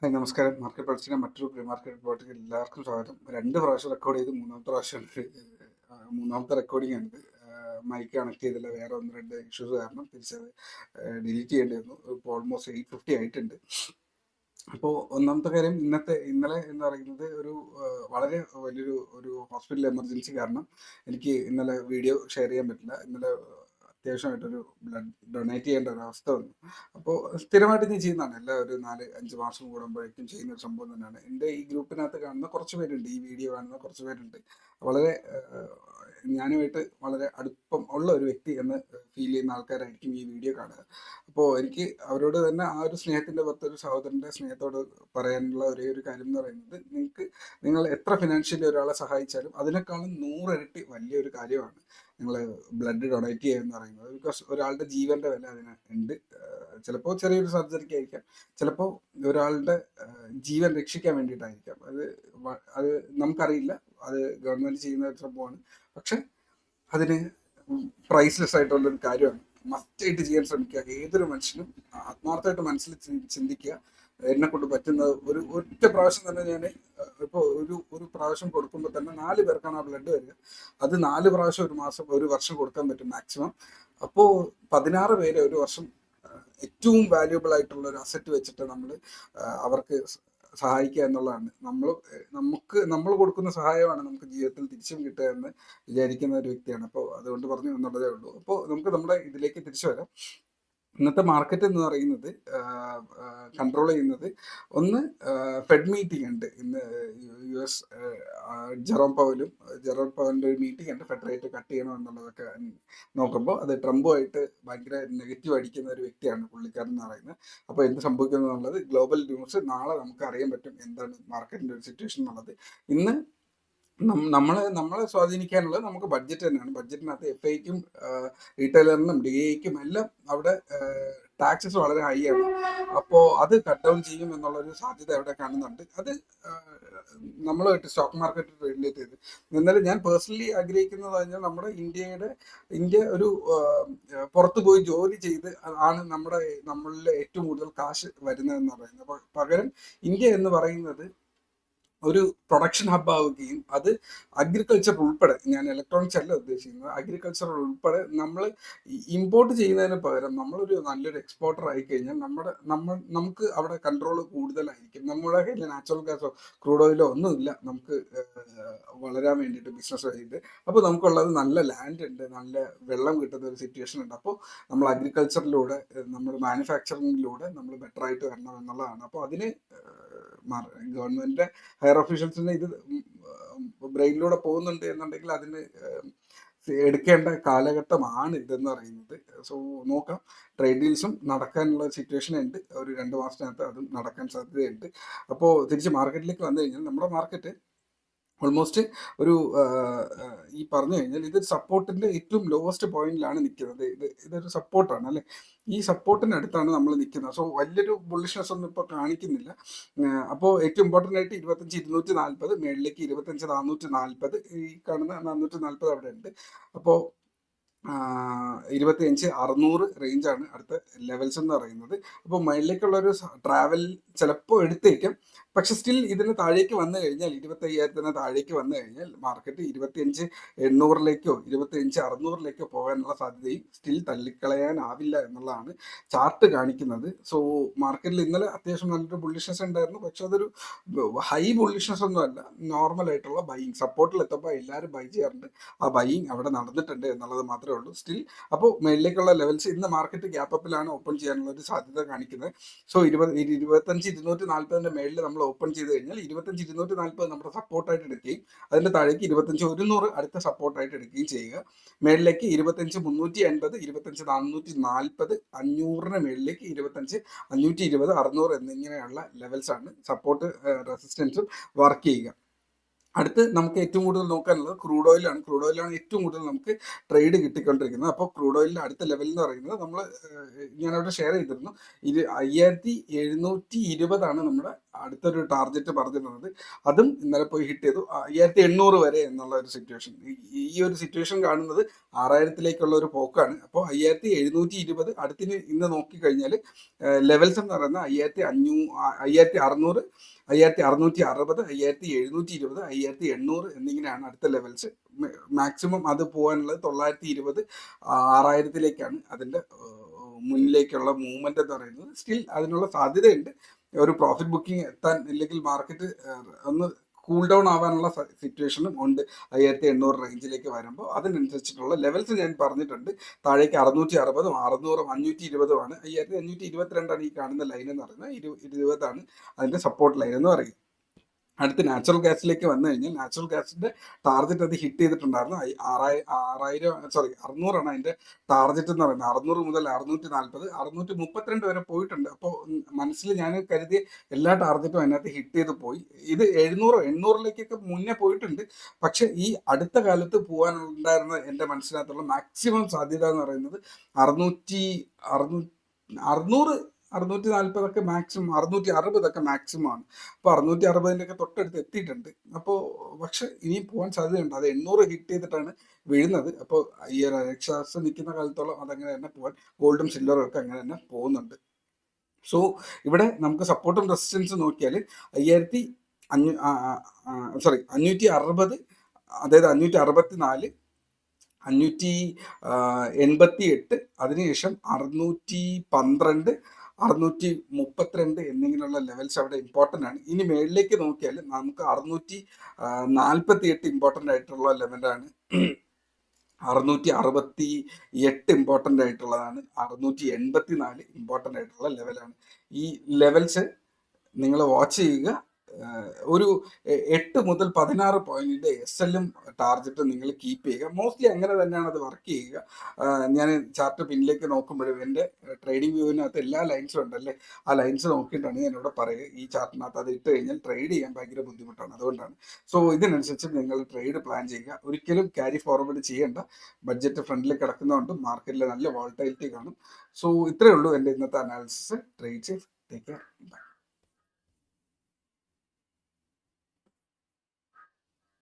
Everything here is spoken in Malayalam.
ഹായ് നമസ്കാരം. മാർക്കറ്റ് പൾസിൻ്റെ മറ്റൊരു പ്രീ മാർക്കറ്റ് റിപ്പോർട്ടിലേക്ക് എല്ലാവർക്കും സ്വാഗതം. 2 പ്രാവശ്യം റെക്കോർഡ് ചെയ്ത് മൂന്നാമത്തെ പ്രാവശ്യമാണ് മൂന്നാമത്തെ റെക്കോർഡിംഗ് ആണിത്. മൈക്ക് കണക്ട് ചെയ്തില്ല, വേറെ 1-2 ഇഷ്യൂസ് കാരണം തിരിച്ചത് ഡിലീറ്റ് ചെയ്യേണ്ടി വന്നു. ഇപ്പോൾ ഓൾമോസ്റ്റ് 850 ആയിട്ടുണ്ട്. അപ്പോൾ ഒന്നാമത്തെ കാര്യം, ഇന്നലെ എന്ന് പറയുന്നത് വളരെ വലിയൊരു ഹോസ്പിറ്റൽ എമർജൻസി കാരണം എനിക്ക് ഇന്നലെ വീഡിയോ ഷെയർ ചെയ്യാൻ പറ്റില്ല. ഇന്നലെ അത്യാവശ്യമായിട്ടൊരു ബ്ലഡ് ഡൊണേറ്റ് ചെയ്യേണ്ട ഒരു അവസ്ഥ വന്നു. അപ്പോൾ സ്ഥിരമായിട്ട് ഞാൻ ചെയ്യുന്നതാണ്, എല്ലാ ഒരു 4-5 മാസം കൂടുമ്പോഴേക്കും ചെയ്യുന്ന ഒരു സംഭവം തന്നെയാണ്. എൻ്റെ ഈ ഗ്രൂപ്പിനകത്ത് കാണുന്ന കുറച്ച് പേരുണ്ട്, ഈ വീഡിയോ കാണുന്ന കുറച്ച് പേരുണ്ട്, വളരെ ഞാനുമായിട്ട് വളരെ അടുപ്പം ഉള്ള ഒരു വ്യക്തി എന്ന് ഫീൽ ചെയ്യുന്ന ആൾക്കാരായിരിക്കും ഈ വീഡിയോ കാണുക. അപ്പോൾ എനിക്ക് അവരോട് തന്നെ ആ ഒരു സ്നേഹത്തിൻ്റെ പുറത്തൊരു സഹോദരൻ്റെ സ്നേഹത്തോട് പറയാനുള്ള ഒരേ ഒരു കാര്യം എന്ന് പറയുന്നത്, നിങ്ങൾ എത്ര ഫിനാൻഷ്യലി ഒരാളെ സഹായിച്ചാലും അതിനേക്കാളും 100 ഇരട്ടി വലിയൊരു കാര്യമാണ് നിങ്ങൾ ബ്ലഡ് ഡൊണേറ്റ് ചെയ്യുക എന്ന് പറയുന്നത്. ബിക്കോസ് ഒരാളുടെ ജീവൻ്റെ വില അതിന് ഉണ്ട്. ചിലപ്പോൾ ചെറിയൊരു സർജറിക്ക് ആയിരിക്കാം, ചിലപ്പോൾ ഒരാളുടെ ജീവൻ രക്ഷിക്കാൻ വേണ്ടിയിട്ടായിരിക്കാം. അത് നമുക്കറിയില്ല, അത് ഗവൺമെൻറ് ചെയ്യുന്ന ഒരു സംഭവമാണ്. പക്ഷെ അതിന് പ്രൈസ്ലെസ് ആയിട്ടുള്ളൊരു കാര്യമാണ്. മസ്റ്റായിട്ട് ചെയ്യാൻ ശ്രമിക്കുക. ഏതൊരു മനുഷ്യനും ആത്മാർത്ഥമായിട്ട് മനസ്സിൽ ചിന്തിക്കുക, എന്നെ കൊണ്ട് പറ്റുന്നത് ഒറ്റ പ്രാവശ്യം തന്നെ ഞാൻ ഇപ്പോൾ ഒരു പ്രാവശ്യം കൊടുക്കുമ്പോൾ തന്നെ 4 പേർക്കാണ് ആ ബ്ലഡ് വരിക. അത് 4 പ്രാവശ്യം ഒരു വർഷം കൊടുക്കാൻ പറ്റും മാക്സിമം. അപ്പോൾ 16 പേര് ഒരു വർഷം ഏറ്റവും വാല്യുബിൾ ആയിട്ടുള്ള ഒരു അസറ്റ് വെച്ചിട്ട് നമ്മൾ അവർക്ക് സഹായിക്കുക എന്നുള്ളതാണ്. നമ്മൾ കൊടുക്കുന്ന സഹായമാണ് നമുക്ക് ജീവിതത്തിൽ തിരിച്ചും കിട്ടുക എന്ന് വിചാരിക്കുന്ന ഒരു വ്യക്തിയാണ്. അപ്പോൾ അതുകൊണ്ട് പറഞ്ഞു എന്നുള്ളതേ ഉള്ളൂ. അപ്പോൾ നമുക്ക് നമ്മുടെ ഇതിലേക്ക് തിരിച്ചു വരാം. ഇന്നത്തെ മാർക്കറ്റ് എന്ന് പറയുന്നത് കൺട്രോൾ ചെയ്യുന്നത് ഒന്ന് ഫെഡ് മീറ്റിംഗ് ഉണ്ട് ഇന്ന്. US ജെറോം പവലിൻ്റെ ഒരു മീറ്റിംഗ് ഉണ്ട്. ഫെഡ് റേറ്റ് കട്ട് ചെയ്യണം എന്നുള്ളതൊക്കെ നോക്കുമ്പോൾ അത് ട്രംപുമായിട്ട് ഭയങ്കര നെഗറ്റീവ് അടിക്കുന്ന ഒരു വ്യക്തിയാണ് പുള്ളിക്കാരൻ എന്ന് പറയുന്നത്. അപ്പോൾ എന്ത് സംഭവിക്കുന്നു എന്നുള്ളത് ഗ്ലോബൽ ന്യൂസ് നാളെ നമുക്ക് അറിയാൻ പറ്റും, എന്താണ് മാർക്കറ്റിൻ്റെ ഒരു സിറ്റുവേഷൻ എന്നുള്ളത്. ഇന്ന് നമ്മളെ സ്വാധീനിക്കാനുള്ളത് നമുക്ക് ബഡ്ജറ്റ് തന്നെയാണ്. ബഡ്ജറ്റിനകത്ത് FIക്കും റീറ്റെയിലറിനും DIക്കും എല്ലാം അവിടെ ടാക്സസ് വളരെ ഹൈ ആണ്. അപ്പോൾ അത് കട്ട് ഡൗൺ ചെയ്യും എന്നുള്ളൊരു സാധ്യത അവിടെ കാണുന്നുണ്ട്. അത് നമ്മളുമായിട്ട് സ്റ്റോക്ക് മാർക്കറ്റ് റിലേറ്റ് ചെയ്ത്. എന്നാലും ഞാൻ പേഴ്സണലി ആഗ്രഹിക്കുന്നത് പറഞ്ഞാൽ ഇന്ത്യ ഒരു പുറത്തു പോയി ജോലി ചെയ്ത് ആണ് നമ്മളിൽ ഏറ്റവും കൂടുതൽ കാശ് വരുന്നതെന്ന് പറയുന്നത്. അപ്പോൾ പകരം ഇന്ത്യ എന്ന് പറയുന്നത് ഒരു പ്രൊഡക്ഷൻ ഹബ് ആവുകയും അത് അഗ്രികൾച്ചർ ഉൾപ്പെടെ, ഞാൻ ഇലക്ട്രോണിക്സ് അല്ല ഉദ്ദേശിക്കുന്നത്, അഗ്രികൾച്ചർ ഉൾപ്പെടെ നമ്മൾ ഇമ്പോർട്ട് ചെയ്യുന്നതിന് പകരം നമ്മളൊരു നല്ലൊരു എക്സ്പോർട്ടർ ആയിക്കഴിഞ്ഞാൽ നമുക്ക് അവിടെ കൺട്രോൾ കൂടുതലായിരിക്കും. നമ്മുടെ കയ്യിൽ നാച്ചുറൽ ഗ്യാസോ ക്രൂഡ് ഓയിലോ ഒന്നുമില്ല നമുക്ക് വളരാൻ വേണ്ടിയിട്ട് ബിസിനസ് വേണ്ടിയിട്ട്. അപ്പോൾ നമുക്കുള്ളത് നല്ല ലാൻഡ് ഉണ്ട്, നല്ല വെള്ളം കിട്ടുന്ന ഒരു സിറ്റുവേഷൻ ഉണ്ട്. അപ്പോൾ നമ്മൾ അഗ്രികൾച്ചറിലൂടെ, നമ്മൾ മാനുഫാക്ചറിങ്ങിലൂടെ നമ്മൾ ബെറ്റർ ആയിട്ട് വരണം എന്നുള്ളതാണ്. അപ്പോൾ അതിന് ഗവൺമെൻറ് ഹയർ ഒഫീഷ്യൽസിന് ഇത് ബ്രെയിനിലൂടെ പോകുന്നുണ്ട് എന്നുണ്ടെങ്കിൽ അതിന് എടുക്കേണ്ട കാലഘട്ടമാണ് ഇതെന്ന് പറയുന്നത്. സോ നോക്കാം, ട്രേഡ് ഡീൽസും നടക്കാനുള്ള സിറ്റുവേഷൻ ഉണ്ട്. ഒരു 2 മാസത്തിനകത്ത് അതും നടക്കാൻ സാധ്യതയുണ്ട്. അപ്പോൾ തിരിച്ച് മാർക്കറ്റിലേക്ക് വന്നു കഴിഞ്ഞാൽ നമ്മുടെ മാർക്കറ്റ് ഓൾമോസ്റ്റ് ഈ പറഞ്ഞു കഴിഞ്ഞാൽ ഇതൊരു സപ്പോർട്ടിൻ്റെ ഏറ്റവും ലോവസ്റ്റ് പോയിന്റിലാണ് നിൽക്കുന്നത്. ഇതൊരു സപ്പോർട്ടാണ് അല്ലേ. ഈ സപ്പോർട്ടിൻ്റെ അടുത്താണ് നമ്മൾ നിൽക്കുന്നത്. സോ വലിയൊരു ബുള്ളിഷ്നെസ് ഒന്നും ഇപ്പോൾ കാണിക്കുന്നില്ല. അപ്പോൾ ഏറ്റവും ഇമ്പോർട്ടൻ്റ് ആയിട്ട് 25,240 മേളിലേക്ക് 25,440, ഈ കാണുന്ന 440 അവിടെ ഉണ്ട്. അപ്പോൾ 25,600 റേഞ്ചാണ് അടുത്ത ലെവൽസ് എന്ന് പറയുന്നത്. അപ്പോൾ മേളിലേക്കുള്ളൊരു ട്രാവൽ ചിലപ്പോൾ എടുത്തേക്കാം. പക്ഷെ സ്റ്റിൽ ഇതിന് താഴേക്ക് വന്നു കഴിഞ്ഞാൽ, 25,000 താഴേക്ക് വന്നു കഴിഞ്ഞാൽ മാർക്കറ്റ് 25,800 25,600 പോകാനുള്ള സാധ്യതയും സ്റ്റിൽ തള്ളിക്കളയാനാവില്ല എന്നുള്ളതാണ് ചാർട്ട് കാണിക്കുന്നത്. സോ മാർക്കറ്റിൽ ഇന്നലെ അത്യാവശ്യം നല്ലൊരു ബുള്ളിഷ്നെസ് ഉണ്ടായിരുന്നു. പക്ഷെ അതൊരു ഹൈ ബുള്ളിഷ്നെസ് ഒന്നും അല്ല, നോർമൽ ആയിട്ടുള്ള ബൈയിങ്. സപ്പോർട്ടിൽ എത്തുമ്പോൾ എല്ലാവരും ബൈ ചെയ്യാറുണ്ട്, ആ ബൈയിങ് അവിടെ നടന്നിട്ടുണ്ട് എന്നുള്ളത് മാത്രമേ ഉള്ളൂ സ്റ്റിൽ. അപ്പോൾ മേളിലേക്കുള്ള ലെവൽസ് ഇന്ന് മാർക്കറ്റ് ഗ്യാപ്പപ്പിലാണ് ഓപ്പൺ ചെയ്യാനുള്ള ഒരു സാധ്യത കാണിക്കുന്നത്. സോ 25,240 മേളിൽ നമ്മൾ ഓപ്പൺ ചെയ്ത് കഴിഞ്ഞാൽ 25,240 നമ്മുടെ സപ്പോർട്ടായിട്ട് എടുക്കുകയും അതിൻ്റെ താഴേക്ക് 25,100 അടുത്ത സപ്പോർട്ടായിട്ട് എടുക്കുകയും ചെയ്യുക. മേളിലേക്ക് 25,380, 25,440, 500 മേളിലേക്ക് 25,520, 600 എന്നിങ്ങനെയുള്ള ലെവൽസാണ് സപ്പോർട്ട് റെസിസ്റ്റൻസും വർക്ക് ചെയ്യുക. അടുത്ത് നമുക്ക് ഏറ്റവും കൂടുതൽ നോക്കാനുള്ളത് ക്രൂഡ് ഓയിലാണ് ഏറ്റവും കൂടുതൽ നമുക്ക് ട്രേഡ് കിട്ടിക്കൊണ്ടിരിക്കുന്നത്. അപ്പോൾ ക്രൂഡ് ഓയിലിൻ്റെ അടുത്ത ലെവൽ എന്ന് പറയുന്നത് ഞാനവിടെ ഷെയർ ചെയ്തിരുന്നു, 5,720 നമ്മുടെ അടുത്തൊരു ടാർഗറ്റ് പറഞ്ഞിരുന്നത്. അതും ഇന്നലെ പോയി ഹിറ്റ് ചെയ്തു 5800 വരെ എന്നുള്ള ഒരു സിറ്റുവേഷൻ. ഈ ഒരു സിറ്റുവേഷൻ കാണുന്നത് 6000-ലേക്കുള്ള ഒരു പോക്കാണ്. അപ്പോൾ 5720 അടുത്തിന് ഇന്ന് നോക്കിക്കഴിഞ്ഞാൽ ലെവൽസ് എന്ന് പറയുന്നത് 5600, 5660, 5720, 5800 എന്നിങ്ങനെയാണ് അടുത്ത ലെവൽസ്. മാക്സിമം അത് പോകാനുള്ളത് 920, 6000-ലേക്കാണ് അതിൻ്റെ മുന്നിലേക്കുള്ള മൂവ്മെന്റ് എന്ന് പറയുന്നത്. സ്റ്റിൽ അതിനുള്ള സാധ്യതയുണ്ട്. ഒരു പ്രോഫിറ്റ് ബുക്കിംഗ് എത്താൻ ഇല്ലെങ്കിൽ മാർക്കറ്റ് ഒന്ന് കൂൾ ഡൗൺ ആവാനുള്ള സിറ്റുവേഷനും ഉണ്ട് 5800 റേഞ്ചിലേക്ക് വരുമ്പോൾ. അതിനനുസരിച്ചിട്ടുള്ള ലെവൽസ് ഞാൻ പറഞ്ഞിട്ടുണ്ട്. താഴേക്ക് 660, 600, 520 ആണ്. 5522 ഈ കാണുന്ന ലൈൻ എന്ന് പറയുന്നത്. 20 അതിന്റെ സപ്പോർട്ട് ലൈൻ എന്ന് പറയുന്നത്. അടുത്ത് നാച്ചുറൽ ഗ്യാസിലേക്ക് വന്നു കഴിഞ്ഞാൽ നാച്ചുറൽ ഗ്യാസിന്റെ ടാർഗറ്റ് അത് ഹിറ്റ് ചെയ്തിട്ടുണ്ടായിരുന്നു. 600 അതിന്റെ ടാർഗറ്റ് എന്ന് പറയുന്നത്. 600 മുതൽ 640, 632 വരെ പോയിട്ടുണ്ട്. അപ്പോൾ മനസ്സിൽ ഞാൻ കരുതിയ എല്ലാ ടാർഗറ്റും അതിനകത്ത് ഹിറ്റ് ചെയ്ത് പോയി. ഇത് 700, 800-ലേക്കൊക്കെ മുന്നേ പോയിട്ടുണ്ട്. പക്ഷെ ഈ അടുത്ത കാലത്ത് പോകാനുണ്ടായിരുന്ന എൻ്റെ മനസ്സിനകത്തുള്ള മാക്സിമം സാധ്യത എന്ന് പറയുന്നത് 640 640 മാക്സിമം, 660 മാക്സിമം ആണ്. അപ്പോൾ 660-ൻ്റെ തൊട്ടടുത്ത് എത്തിയിട്ടുണ്ട്. അപ്പോൾ പക്ഷെ ഇനിയും പോകാൻ സാധ്യതയുണ്ട്. അത് 800 ഹിറ്റ് ചെയ്തിട്ടാണ് വീഴുന്നത്. അപ്പോൾ ഈ ഒരു രക്ഷാസ് നിൽക്കുന്ന കാലത്തോളം അതങ്ങനെ തന്നെ പോകാൻ, ഗോൾഡും സിൽവറും ഒക്കെ അങ്ങനെ തന്നെ പോകുന്നുണ്ട്. സോ ഇവിടെ നമുക്ക് സപ്പോർട്ടും റെസിസ്റ്റൻസ് നോക്കിയാൽ 560, അതായത് 564, 588, അതിനുശേഷം 612, 632 എന്നിങ്ങനെയുള്ള ലെവൽസ് അവിടെ ഇമ്പോർട്ടൻ്റ് ആണ്. ഇനി മേളിലേക്ക് നോക്കിയാൽ നമുക്ക് 648 ഇമ്പോർട്ടൻ്റ് ആയിട്ടുള്ള ലെവലാണ്. 668 ഇമ്പോർട്ടൻ്റ് ആയിട്ടുള്ളതാണ്. 684 ഇമ്പോർട്ടൻ്റ് ആയിട്ടുള്ള ലെവലാണ്. ഈ ലെവൽസ് നിങ്ങൾ വാച്ച് ചെയ്യുക. ഒരു 8 മുതൽ 16 പോയിന്റിന്റെ SL-ഉം ടാർഗറ്റും നിങ്ങൾ കീപ്പ് ചെയ്യുക. മോസ്റ്റ്ലി അങ്ങനെ തന്നെയാണ് അത് വർക്ക് ചെയ്യുക. ഞാൻ ചാർട്ട് പിന്നിലേക്ക് നോക്കുമ്പോഴും എൻ്റെ ട്രേഡിംഗ് വ്യൂവിനകത്ത് എല്ലാ ലൈൻസും ഉണ്ടല്ലേ, ആ ലൈൻസ് നോക്കിയിട്ടാണ് ഞാനിവിടെ പറയുക. ഈ ചാർട്ടിനകത്ത് അത് ഇട്ട് കഴിഞ്ഞാൽ ട്രേഡ് ചെയ്യാൻ ഭയങ്കര ബുദ്ധിമുട്ടാണ്. അതുകൊണ്ടാണ്. സോ ഇതിനനുസരിച്ച് നിങ്ങൾ ട്രേഡ് പ്ലാൻ ചെയ്യുക. ഒരിക്കലും ക്യാരി ഫോർവേഡ് ചെയ്യേണ്ട. ബഡ്ജറ്റ് ഫ്രണ്ടിൽ കിടക്കുന്നതുകൊണ്ട് മാർക്കറ്റിൽ നല്ല വോളറ്റിലിറ്റി കാണും. സോ ഇത്രയേ ഉള്ളൂ എൻ്റെ ഇന്നത്തെ analysis. Trade safe, take care, by.